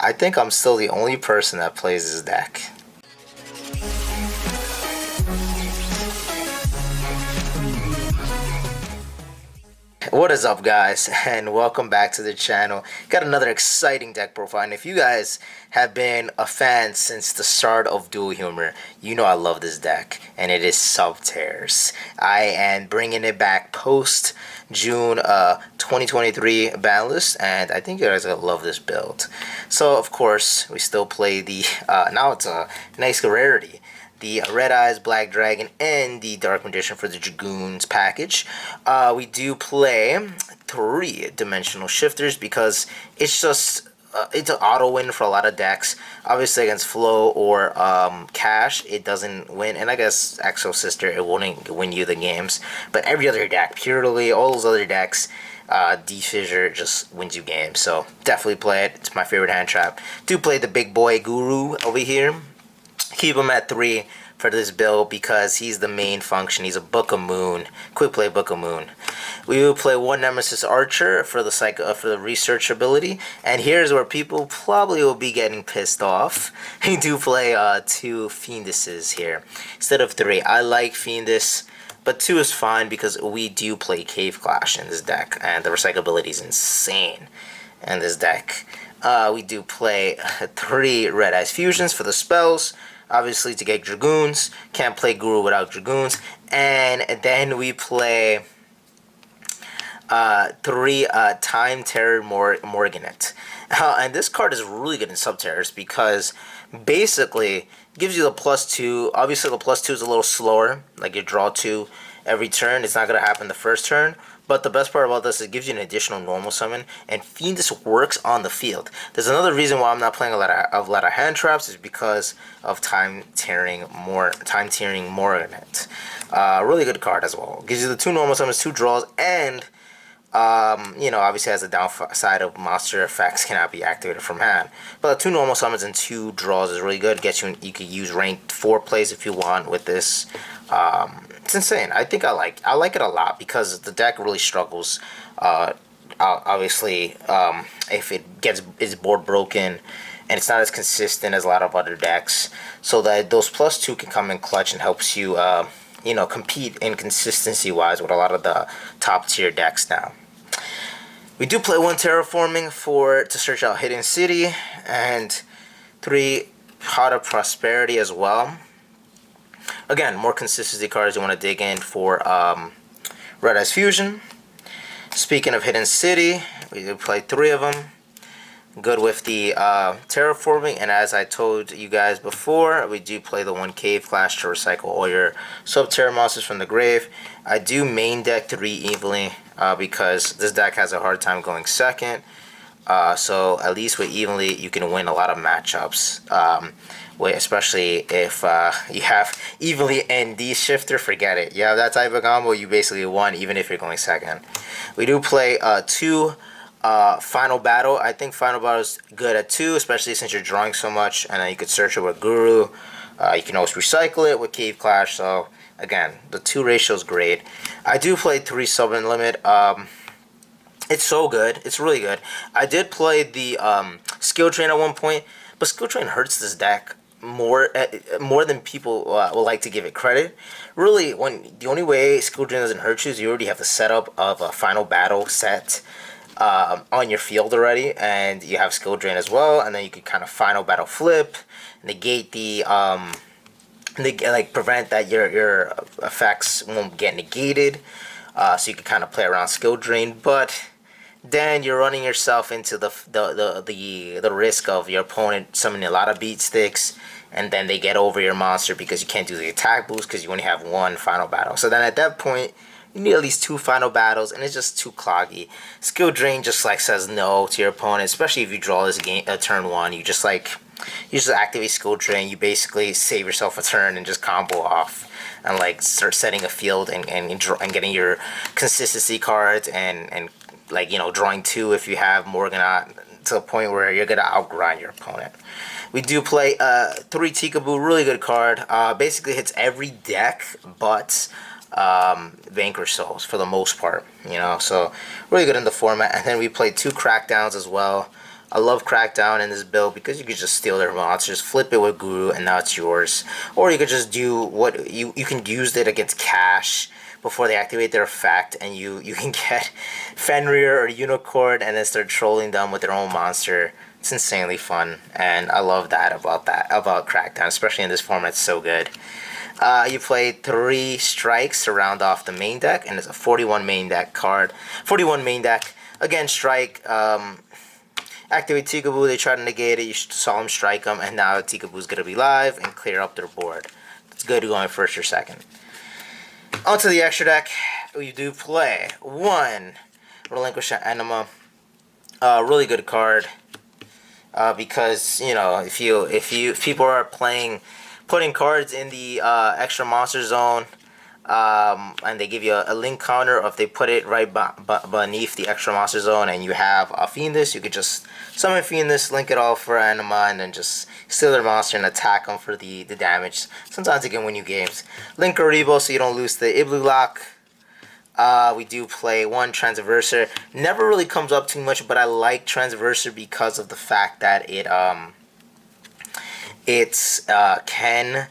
I think I'm still the only person that plays this deck. What is up, guys, and welcome back to the channel. Got another exciting deck profile, and if you guys have been a fan since the start of Duel Humor, you know I love this deck, and it is Subterror. I am bringing it back post June 2023 BANLIST, and I think you guys are gonna love this build. So of course we still play the now it's a nice rarity, the Red Eyes Black Dragon, and the Dark Magician for the Dragoons package. We do play 3-dimensional shifters because it's just it's an auto win for a lot of decks. Obviously against Flow or Cash, it doesn't win, and I guess Exo Sister, it won't win you the games. But every other deck, Purely, all those other decks, D-Fissure just wins you games. So definitely play it. It's my favorite hand trap. Do play the big boy Guru over here. Keep him at 3 for this build because he's the main function. He's a Book of Moon, quick play Book of Moon. We will play 1 Nemesis Archer for the for the research ability, and here's where people probably will be getting pissed off. We do play 2 Fiendises here instead of 3. I like Fiendis, but 2 is fine because we do play Cave Clash in this deck, and the recyclability is insane in this deck. We do play 3 Red Eyes Fusions for the spells, obviously to get Dragoons. Can't play Guru without Dragoons. And then we play 3 Time Terror Morganet. And this card is really good in Subterrors because basically gives you the +2. Obviously the +2 is a little slower, like you draw 2 every turn. It's not going to happen the first turn. But the best part about this is it gives you an additional normal summon, and Fiendis works on the field. There's another reason why I'm not playing a lot of hand traps is because of Time Tearing Morganet. Really good card as well. Gives you the 2 normal summons, 2 draws, and you know, obviously has the downside of monster effects cannot be activated from hand. But 2 normal summons and 2 draws is really good. Gets you could use ranked 4 plays if you want with this. It's insane. I think I like it a lot because the deck really struggles. Obviously, if it gets its board broken, and it's not as consistent as a lot of other decks, so that those +2 can come in clutch and helps you, you know, compete in consistency wise with a lot of the top tier decks now. We do play 1 Terraforming to search out Hidden City, and 3 Pot of Prosperity as well. Again, more consistency cards you want to dig in for Red Eyes Fusion. Speaking of Hidden City, we do play 3 of them. Good with the Terraforming, and as I told you guys before, we do play the 1 Cave Clash to recycle all your Subterror monsters from the grave. I do main deck 3 Evenly because this deck has a hard time going second. So at least with Evenly, you can win a lot of matchups. Especially if you have Evenly and D-Shifter, forget it. You have that type of combo, you basically won even if you're going second. We do play 2 Final Battle. I think Final Battle is good at 2, especially since you're drawing so much, and then you could search it with Guru. You can always recycle it with Cave Clash, so again, the 2 ratio is great. I do play 3 Summon Limit. It's so good. It's really good. I did play the Skill Drain at one point, but Skill Drain hurts this deck more than people will like to give it credit. Really, the only way Skill Drain doesn't hurt you is you already have the setup of a Final Battle set on your field already, and you have Skill Drain as well, and then you can kind of Final Battle flip, negate the prevent that your effects won't get negated, so you can kind of play around Skill Drain, but then you're running yourself into the risk of your opponent summoning a lot of beat sticks, and then they get over your monster because you can't do the attack boost because you only have 1 Final Battle. So then at that point, you need at least 2 Final Battles, and it's just too cloggy. Skill Drain just like says no to your opponent, especially if you draw this game turn 1. You just activate Skill Drain. You basically save yourself a turn and just combo off, and like start setting a field and getting your consistency cards and like, you know, drawing 2 if you have Morganot to a point where you're gonna outgrind your opponent. We do play 3 Tikaboo, really good card. Basically hits every deck but Vanquish Souls for the most part, you know, so really good in the format. And then we play 2 Crackdowns as well. I love Crackdown in this build because you could just steal their monsters, flip it with Guru, and now it's yours. Or you could just do what you can use it against cash before they activate their effect, and you can get Fenrir or Unicorn and then start trolling them with their own monster. It's insanely fun, and I love that about Crackdown, especially in this format. It's so good. You play 3 strikes to round off the main deck, and it's a 41 main deck card. 41 main deck. Again, strike. Activate Tikaboo, they try to negate it, you saw them strike them, and now Tikaboo's going to be live and clear up their board. It's good going first or second. Onto the extra deck, we do play 1 Relinquish Enema. Really good card. Because, you know, if people are putting cards in the extra monster zone, and they give you a link counter, or if they put it right beneath the extra monster zone and you have a Fiendus, you could just summon Fiendus, link it all for Anima, and then just steal their monster and attack them for the damage. Sometimes it can win you games. Link Karibo so you don't lose the Iblu lock. We do play 1 Transverser. Never really comes up too much, but I like Transverser because of the fact that it can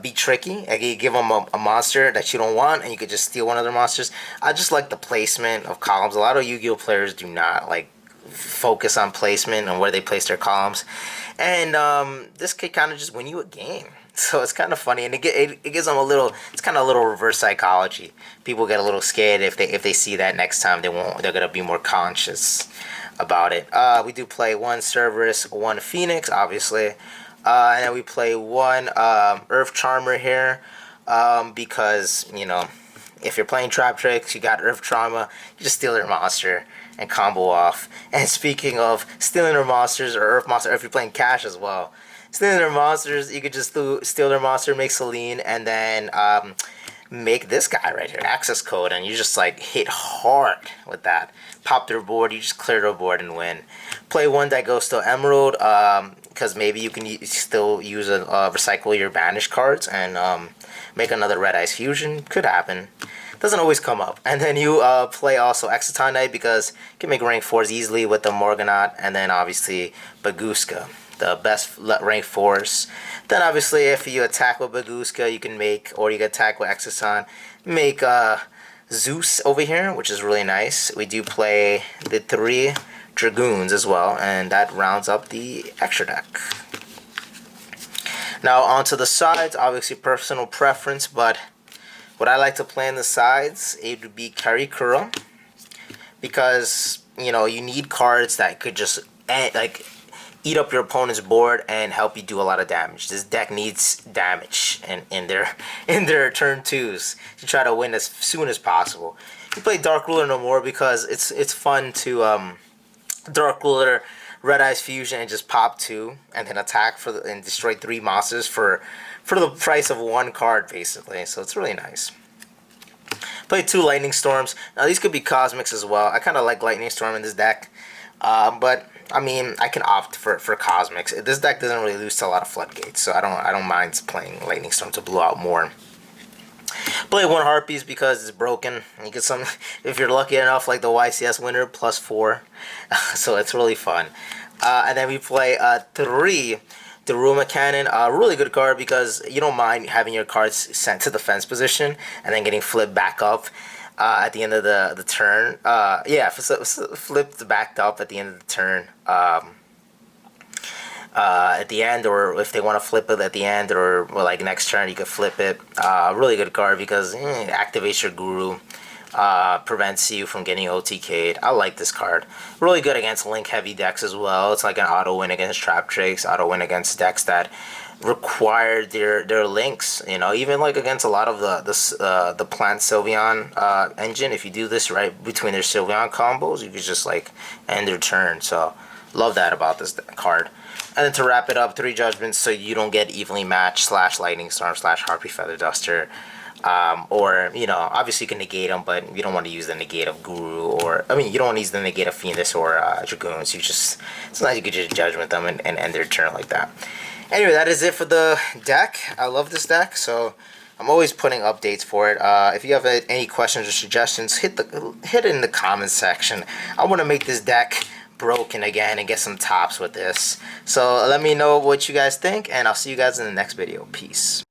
be tricky. Like you give them a monster that you don't want, and you could just steal one of their monsters. I just like the placement of columns. A lot of Yu-Gi-Oh players do not like focus on placement and where they place their columns, and this could kind of just win you a game. So it's kind of funny, and it gives them a little. It's kind of a little reverse psychology. People get a little scared if they see that next time. They're gonna be more conscious about it. We do play 1 Cerberus, 1 Phoenix, obviously. And then we play 1 Earth Charmer here, because, you know, if you're playing Trap Tricks, you got Earth Trauma, you just steal their monster and combo off. And speaking of stealing their monsters, or Earth Monster, or if you're playing Cash as well, stealing their monsters, you could just steal their monster, make Celine, and then make this guy right here, access code, and you just like hit hard with that. Pop their board, you just clear their board and win. Play 1 Dagosto Emerald, because maybe you can still use recycle your banished cards and make another Red Eyes Fusion. Could happen. Doesn't always come up. And then you play also Exciton Knight because you can make rank 4s easily with the Morgonaut, and then obviously Baguska, the best rank 4s. Then obviously if you attack with Baguska, you can make, or you can attack with Exciton, make Zeus over here, which is really nice. We do play the 3 Dragoons as well, and that rounds up the extra deck. Now onto the sides, obviously personal preference, but what I like to play on the sides, it would be Karikura, because, you know, you need cards that could just like eat up your opponent's board and help you do a lot of damage. This deck needs damage in their turn 2s to try to win as soon as possible. You play Dark Ruler no more because it's fun to Dark Ruler, Red Eyes Fusion, and just pop 2 and then attack and destroy 3 monsters for the price of 1 card basically. So it's really nice. Play 2 Lightning Storms. Now these could be Cosmics as well. I kind of like Lightning Storm in this deck, but I mean I can opt for Cosmics. This deck doesn't really lose to a lot of Floodgates, so I don't mind playing Lightning Storm to blow out more. Play 1 Harpies because it's broken. You get some, if you're lucky enough, like the YCS winner, +4. So it's really fun. And then we play 3 Daruma Cannon. A really good card because you don't mind having your cards sent to defense position and then getting flipped back up at the end of the turn. Yeah, flipped back up at the end of the turn. At the end, or if they want to flip it at the end, or well, like next turn you could flip it. Really good card because it activates your Guru, prevents you from getting OTK'd. I like this card. Really good against link heavy decks as well. It's like an auto win against Trap Tricks, auto win against decks that require their links. You know, even like against a lot of the Plant Sylveon engine. If you do this right between their Sylveon combos, you could just like end their turn. So love that about this card. And then to wrap it up, 3 Judgments so you don't get evenly matched / Lightning Storm / Harpy Feather Duster. Or, you know, obviously you can negate them, but you don't want to use the negate of Guru, or, I mean, you don't want to use the negate of Fiendus or Dragoons. You just, sometimes you could just Judgment them and end their turn like that. Anyway, that is it for the deck. I love this deck, so I'm always putting updates for it. If you have any questions or suggestions, hit it in the comments section. I want to make this deck broken again and get some tops with this. So let me know what you guys think, and I'll see you guys in the next video. Peace.